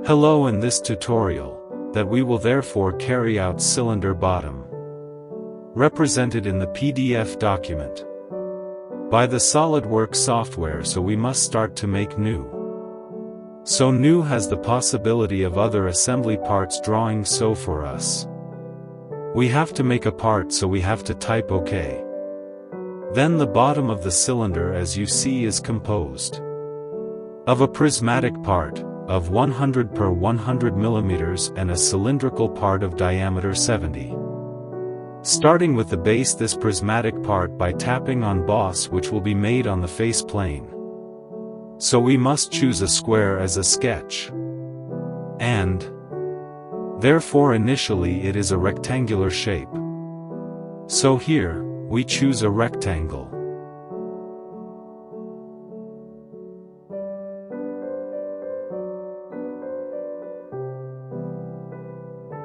Hello, in this tutorial, that we will therefore carry out cylinder bottom, represented in the PDF document, by the SolidWorks software, so we must start to make new. So new has the possibility of other assembly parts drawing, so for us, we have to make a part, so we have to type OK. Then the bottom of the cylinder, as you see, is composed of a prismatic part of 100 per 100 millimeters and a cylindrical part of diameter 70. Starting with the base this prismatic part by tapping on boss, which will be made on the face plane. So we must choose a square as a sketch. And therefore initially it is a rectangular shape. So here, we choose a rectangle.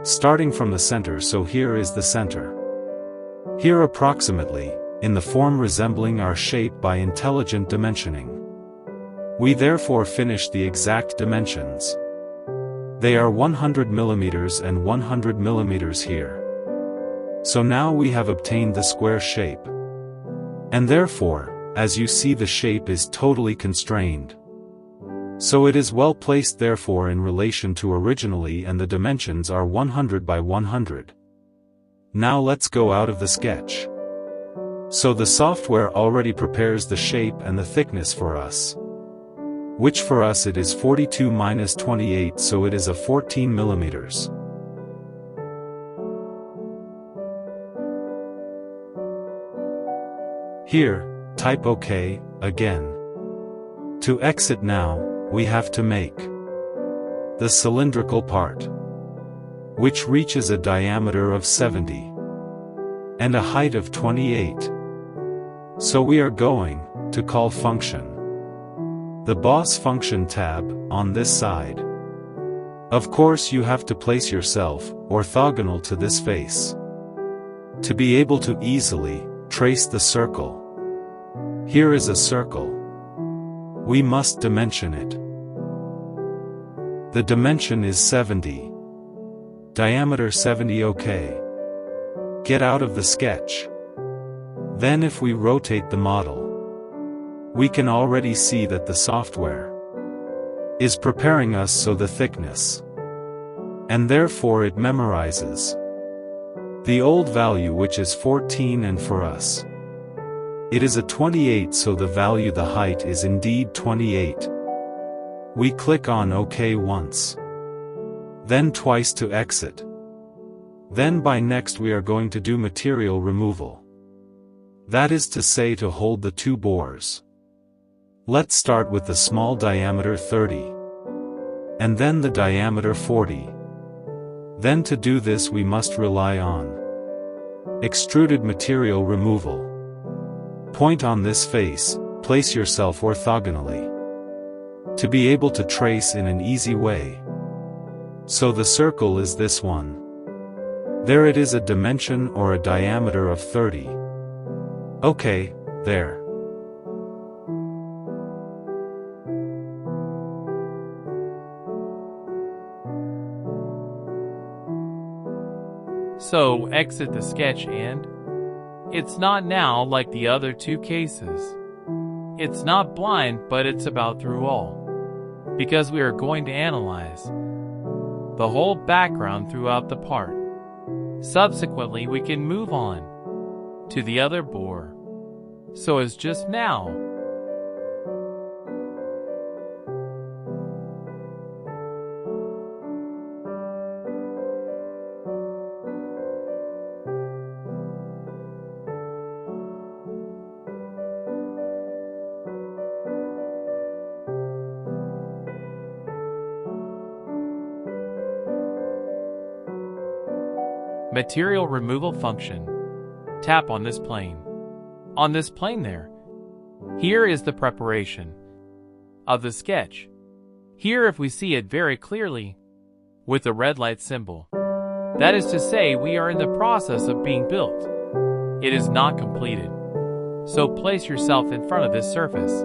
Starting from the center, so here is the center. Here approximately, in the form resembling our shape by intelligent dimensioning. We therefore finish the exact dimensions. They are 100 millimeters and 100 millimeters here. So now we have obtained the square shape. And therefore, as you see, the shape is totally constrained. So it is well placed therefore in relation to originally, and the dimensions are 100 by 100. Now let's go out of the sketch. So the software already prepares the shape and the thickness for us, which for us it is 42 minus 28, so it is a 14 millimeters. Here, type OK, again. To exit now, we have to make the cylindrical part, which reaches a diameter of 70 and a height of 28. So we are going to call function the boss function tab on this side. Of course you have to place yourself orthogonal to this face to be able to easily trace the circle. Here is a circle. We must dimension it. The dimension is 70. Diameter 70. OK. Get out of the sketch. Then if we rotate the model, we can already see that the software is preparing us so the thickness, and therefore it memorizes the old value, which is 14, and for us it is a 28, so the value, the height, is indeed 28. We click on OK once, then twice to exit. Then by next we are going to do material removal. That is to say, to hold the two bores. Let's start with the small diameter 30. And then the diameter 40. Then to do this we must rely on extruded material removal. Point on this face, place yourself orthogonally to be able to trace in an easy way. So the circle is this one. There it is, a dimension or a diameter of 30. OK, there. So exit the sketch, and it's not now like the other two cases. It's not blind, but it's about through all. Because we are going to analyze the whole background throughout the part. Subsequently, we can move on to the other bore. So as just now, material removal function. Tap on this plane. On this plane there. Here is the preparation of the sketch. Here, if we see it very clearly, with the red light symbol, that is to say we are in the process of being built. It is not completed. So place yourself in front of this surface,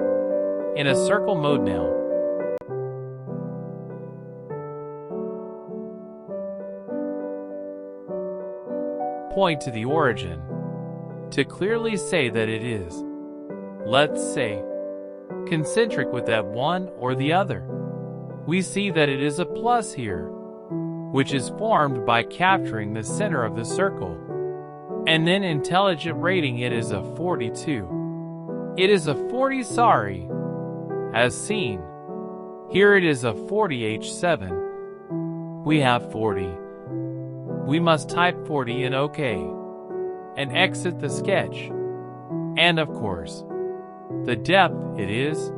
in a circle mode now. point to the origin to clearly say that it is, let's say, concentric with that one or the other. We see that it is a plus here, which is formed by capturing the center of the circle, and then intelligent rating it as a 42. It is a 40, as seen. Here it is a 40H7. We have 40. We must type 40 in OK, and exit the sketch. And of course, the depth it is,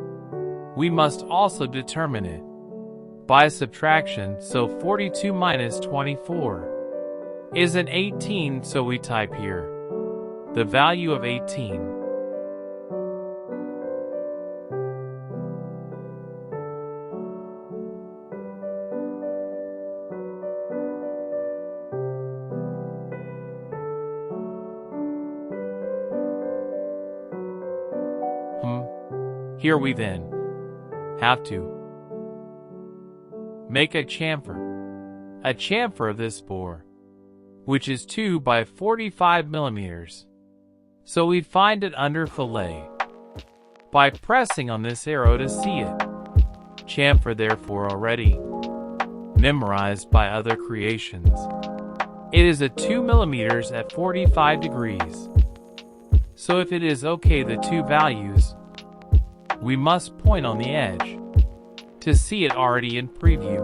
we must also determine it by subtraction, so 42 minus 24 is an 18, so we type here the value of 18. Here we then have to make a chamfer of this bore, which is 2 by 45 millimeters. So we find it under fillet by pressing on this arrow to see it. Chamfer therefore already memorized by other creations. It is a 2 millimeters at 45 degrees. So if it is okay the two values, we must point on the edge to see it already in preview.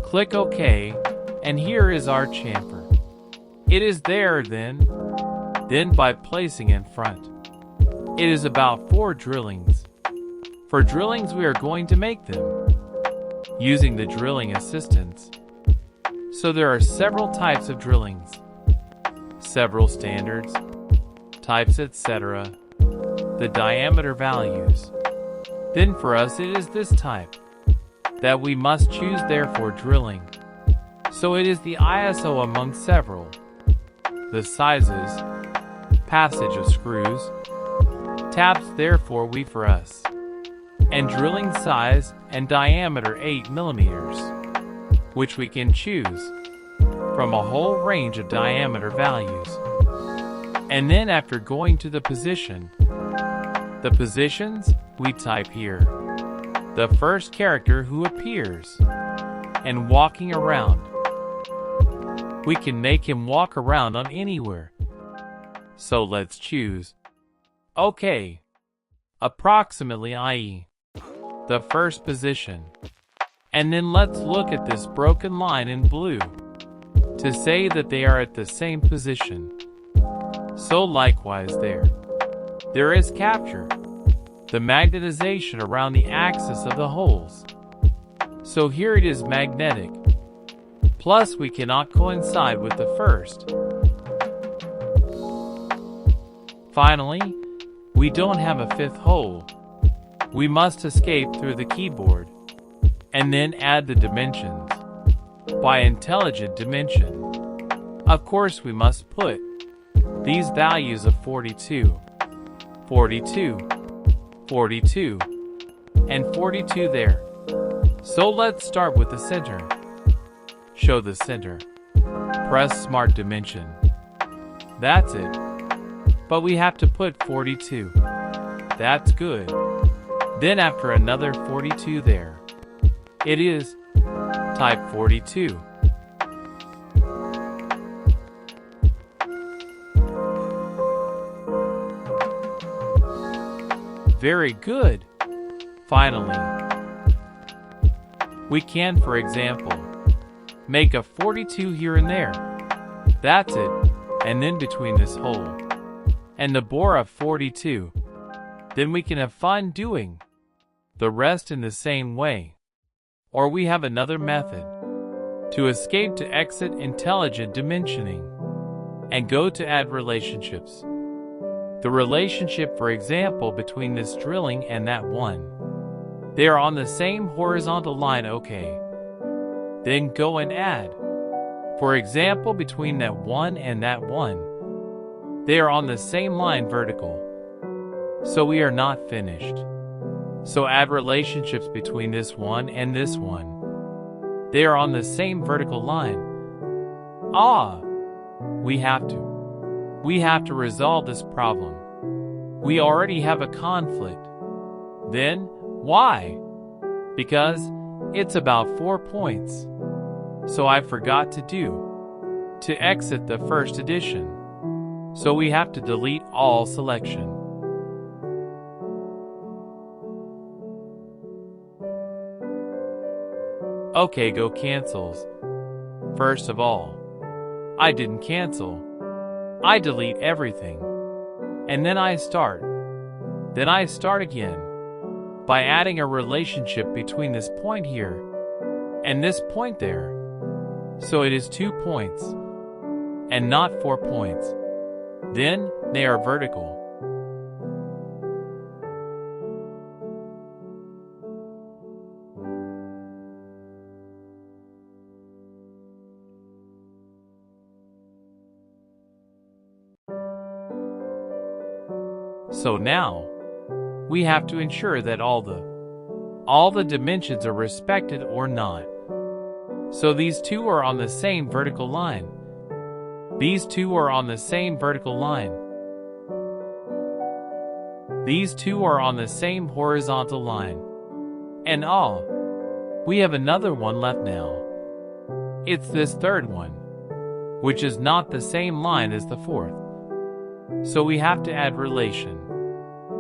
Click OK, and here is our chamfer. It is there then by placing in front. It is about 4 drillings. For drillings we are going to make them using the drilling assistance. So there are several types of drillings, several standards, types, etc. The diameter values. Then for us it is this type that we must choose therefore drilling. So it is the ISO among several. The sizes, passage of screws, taps therefore we for us. And drilling size and diameter 8 millimeters, which we can choose from a whole range of diameter values. And then after going to the positions, we type here the first character who appears, and walking around. We can make him walk around on anywhere. So let's choose OK, approximately, i.e. the first position. And then let's look at this broken line in blue to say that they are at the same position. So likewise there is capture, the magnetization around the axis of the holes. So here it is magnetic. Plus we cannot coincide with the first. Finally, we don't have a fifth hole. We must escape through the keyboard and then add the dimensions by intelligent dimension. Of course we must put these values of 42, 42, 42, and 42 there. So let's start with the center. Show the center. Press Smart Dimension. That's it. But we have to put 42. That's good. Then after another 42 there. It is type 42. Very good. Finally, we can, for example, make a 42 here and there. That's it. And then between this hole and the bore of 42, then we can have fun doing the rest in the same way. Or we have another method to escape to exit intelligent dimensioning and go to add relationships. The relationship, for example, between this drilling and that one. They are on the same horizontal line, okay. Then go and add. For example, between that one and that one. They are on the same line vertical. So we are not finished. So add relationships between this one and this one. They are on the same vertical line. We have to resolve this problem. We already have a conflict. Then, why? Because it's about 4 points. So I forgot to exit the first edition. So we have to delete all selection. Okay, go cancels. First of all, I didn't cancel. I delete everything. And then I start. Then I start again by adding a relationship between this point here and this point there. So it is 2 points and not 4 points. Then they are vertical. So now, we have to ensure that all the dimensions are respected or not. So these two are on the same vertical line. These two are on the same vertical line. These two are on the same horizontal line. And we have another one left now. It's this third one, which is not the same line as the fourth. So we have to add relation.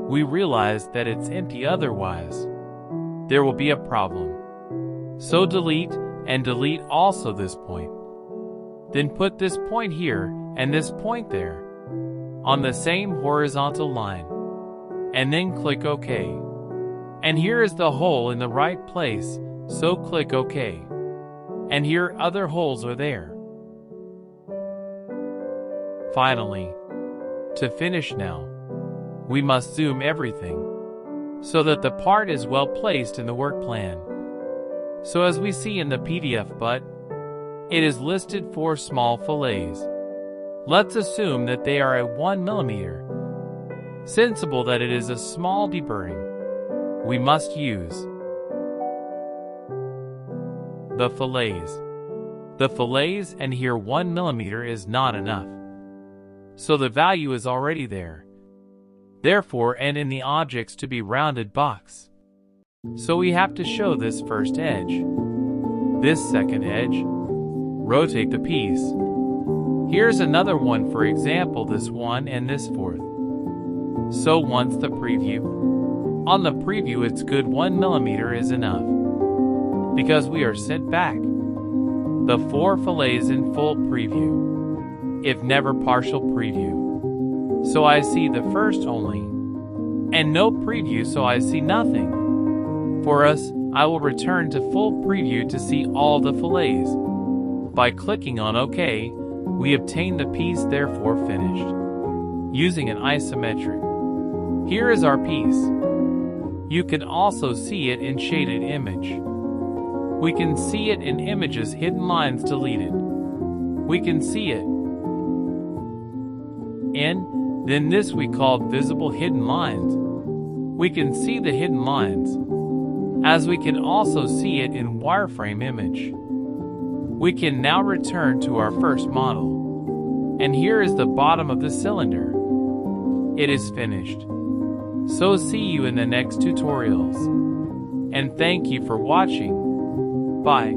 We realize that it's empty, otherwise there will be a problem. So delete and delete also this point. Then put this point here and this point there on the same horizontal line. And then click OK. And here is the hole in the right place, so click OK. And here other holes are there. Finally, to finish now, we must zoom everything so that the part is well placed in the work plan. So as we see in the PDF, but it is listed for small fillets. Let's assume that they are at 1 millimeter. Sensible that it is a small deburring. We must use the fillets. The fillets, and here 1 millimeter is not enough. So the value is already there. Therefore, and in the objects to be rounded box. So we have to show this first edge, this second edge, rotate the piece. Here's another one, for example, this one and this fourth. So once the preview. On the preview, it's good 1 millimeter is enough, because we are sent back the 4 fillets in full preview, if never partial preview. So I see the first only, and no preview, so I see nothing. For us, I will return to full preview to see all the fillets. By clicking on OK, we obtain the piece therefore finished, using an isometric. Here is our piece. You can also see it in shaded image. We can see it in images hidden lines deleted. We can see it in then this we called visible hidden lines. We can see the hidden lines, as we can also see it in wireframe image. We can now return to our first model. And here is the bottom of the cylinder. It is finished. So see you in the next tutorials. And thank you for watching. Bye.